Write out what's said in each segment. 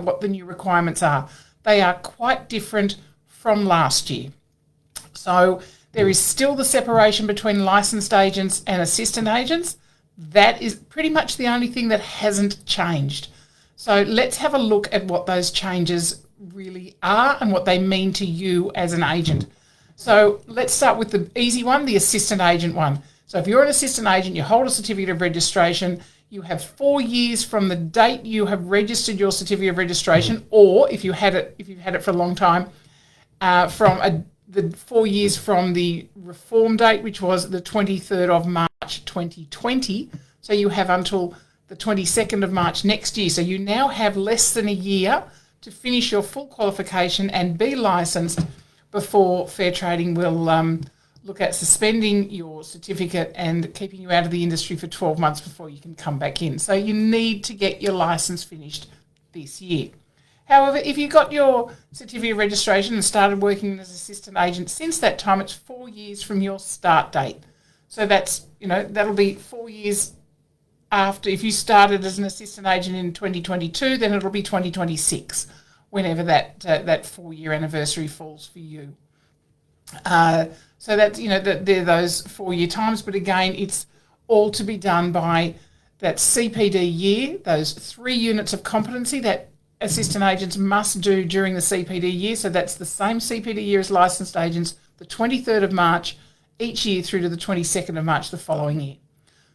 what the new requirements are. They are quite different from last year. So there is still the separation between licensed agents and assistant agents. That is pretty much the only thing that hasn't changed. So let's have a look at what those changes really are and what they mean to you as an agent. So let's start with the easy one, the assistant agent one. So if you're an assistant agent, you hold a certificate of registration, you have 4 years from the date you have registered your certificate of registration, or if you've had it for a long time, the 4 years from the reform date, which was the 23rd of March 2020. So you have until the 22nd of March next year. So you now have less than a year to finish your full qualification and be licensed before Fair Trading will look at suspending your certificate and keeping you out of the industry for 12 months before you can come back in. So you need to get your license finished this year. However, if you got your certificate of registration and started working as assistant agent since that time, it's 4 years from your start date. So that's, that'll be 4 years after. If you started as an assistant agent in 2022, then it'll be 2026, whenever that 4-year anniversary falls for you. So that's, they're those 4-year times. But again, it's all to be done by that CPD year, those 3 units of competency that assistant agents must do during the CPD year. So that's the same CPD year as licensed agents, the 23rd of March each year through to the 22nd of March the following year.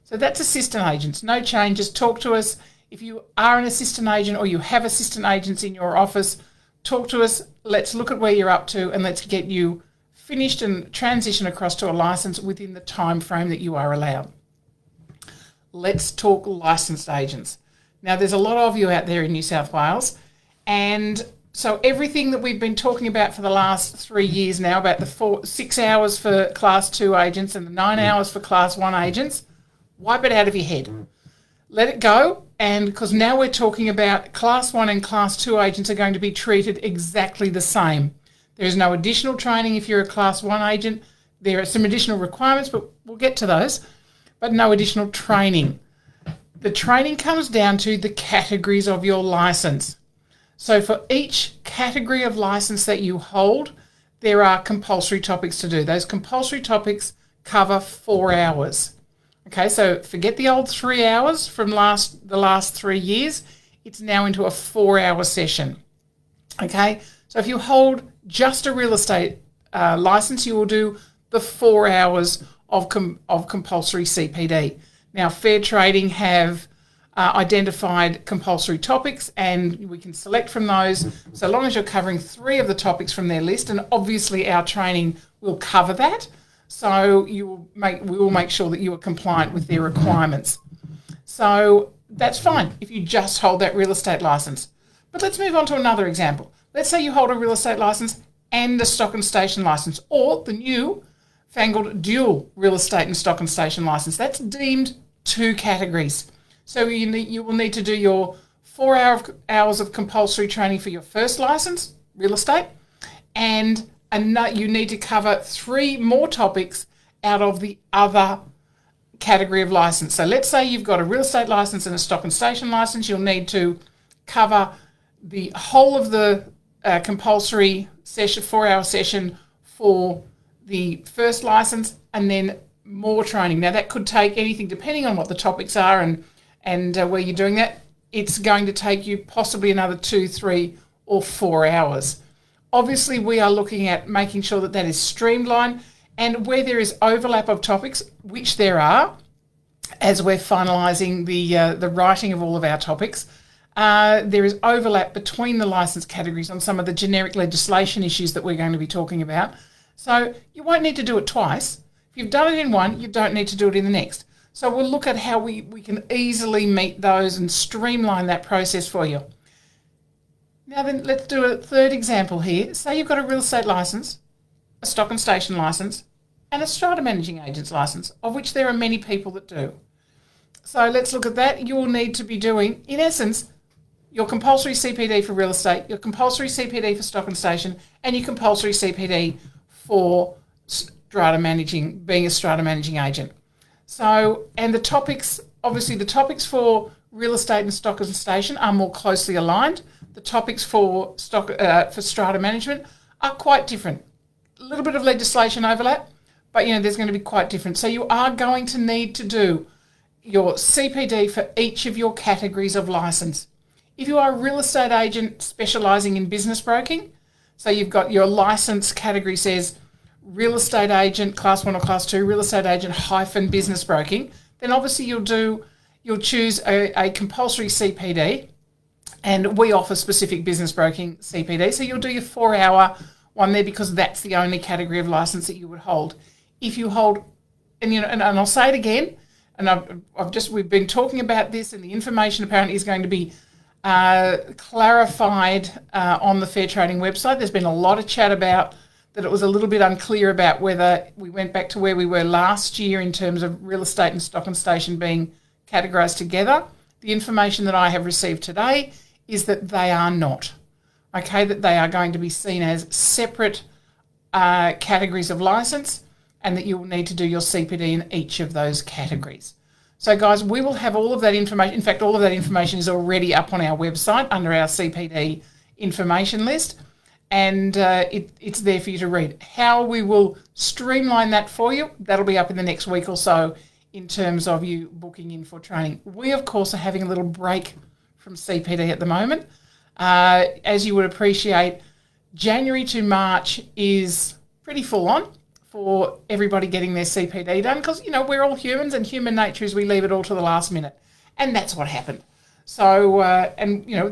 So that's assistant agents. No changes. Talk to us. If you are an assistant agent or you have assistant agents in your office, talk to us. Let's look at where you're up to and let's get you finished and transition across to a license within the time frame that you are allowed. Let's talk licensed agents. Now, there's a lot of you out there in New South Wales, and so everything that we've been talking about for the last 3 years now, about the 6 hours for Class 2 agents and the 9 hours for Class 1 agents, wipe it out of your head. Let it go, and because now we're talking about Class 1 and Class 2 agents are going to be treated exactly the same. There is no additional training if you're a Class 1 agent. There are some additional requirements, but we'll get to those, but no additional training. The training comes down to the categories of your license. So for each category of license that you hold, there are compulsory topics to do. Those compulsory topics cover 4 hours. Okay, so forget the old 3 hours from the last 3 years. It's now into a 4-hour session. Okay, so if you hold just a real estate license, you will do the 4 hours of compulsory CPD. Now, Fair Trading have identified compulsory topics and we can select from those so long as you're covering 3 of the topics from their list, and obviously our training will cover that. So we will make sure that you are compliant with their requirements. So that's fine if you just hold that real estate license. But let's move on to another example. Let's say you hold a real estate license and a stock and station license, or the new fangled dual real estate and stock and station license. That's deemed 2 categories. So you will need to do your 4 hours of compulsory training for your first license, real estate, and you need to cover 3 more topics out of the other category of license. So let's say you've got a real estate license and a stock and station license. You'll need to cover the whole of the compulsory session, 4-hour session for the first license, and then more training. Now that could take anything depending on what the topics are and where you're doing that. It's going to take you possibly another 2, 3 or 4 hours. Obviously, we are looking at making sure that is streamlined, and where there is overlap of topics, which there are, as we're finalising the writing of all of our topics, there is overlap between the licence categories on some of the generic legislation issues that we're going to be talking about. So you won't need to do it twice. If you've done it in one, you don't need to do it in the next. So we'll look at how we can easily meet those and streamline that process for you. Now then, let's do a third example here. Say you've got a real estate licence, a stock and station licence, and a strata managing agent's licence, of which there are many people that do. So let's look at that. You will need to be doing, in essence, your compulsory CPD for real estate, your compulsory CPD for stock and station, and your compulsory CPD for being a strata managing agent. So, and the topics, obviously the topics for real estate and stock and station are more closely aligned. the topics for strata management are quite different. A little bit of legislation overlap, but there's going to be quite different. So you are going to need to do your CPD for each of your categories of license. If you are a real estate agent specialising in business broking, so you've got your license category says real estate agent class 1 or class 2, real estate agent - business broking, then obviously you'll choose a compulsory CPD, and we offer specific business broking CPD. So you'll do your 4-hour one there because that's the only category of license that you would hold. If you hold, and I'll say it again, and we've been talking about this, and the information apparently is going to be clarified on the Fair Trading website. There's been a lot of chat about that it was a little bit unclear about whether we went back to where we were last year in terms of real estate and stock and station being categorised together. The information that I have received today is that they are not. Okay, that they are going to be seen as separate categories of licence, and that you will need to do your CPD in each of those categories. So, guys, we will have all of that information. In fact, all of that information is already up on our website under our CPD information list, and it's there for you to read. How we will streamline that for you, that'll be up in the next week or so in terms of you booking in for training. We, of course, are having a little break from CPD at the moment. As you would appreciate, January to March is pretty full on for everybody getting their CPD done because, we're all humans, and human nature is we leave it all to the last minute. And that's what happened. So,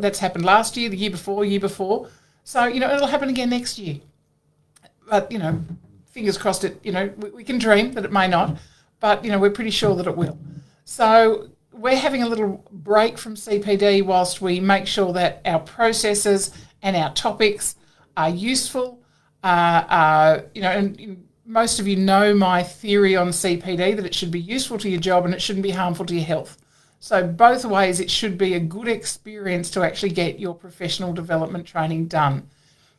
that's happened last year, the year before. So, it'll happen again next year. But, fingers crossed we can dream that it may not, but, we're pretty sure that it will. So we're having a little break from CPD whilst we make sure that our processes and our topics are useful. And most of you know my theory on CPD, that it should be useful to your job and it shouldn't be harmful to your health. So both ways, it should be a good experience to actually get your professional development training done,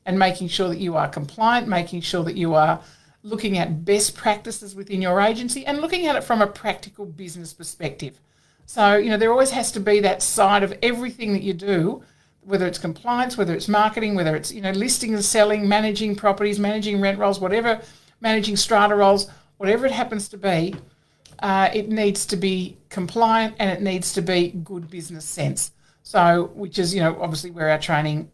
and making sure that you are compliant, making sure that you are looking at best practices within your agency and looking at it from a practical business perspective. So, there always has to be that side of everything that you do, whether it's compliance, whether it's marketing, whether it's, listing and selling, managing properties, managing rent rolls, whatever, managing strata rolls, whatever it happens to be, it needs to be compliant and it needs to be good business sense. So, which is, obviously where our training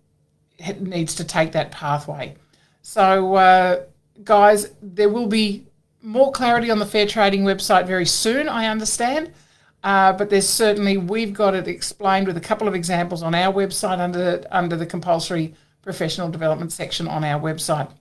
needs to take that pathway. So, guys, there will be more clarity on the Fair Trading website very soon, I understand. But we've got it explained with a couple of examples on our website under the compulsory professional development section on our website.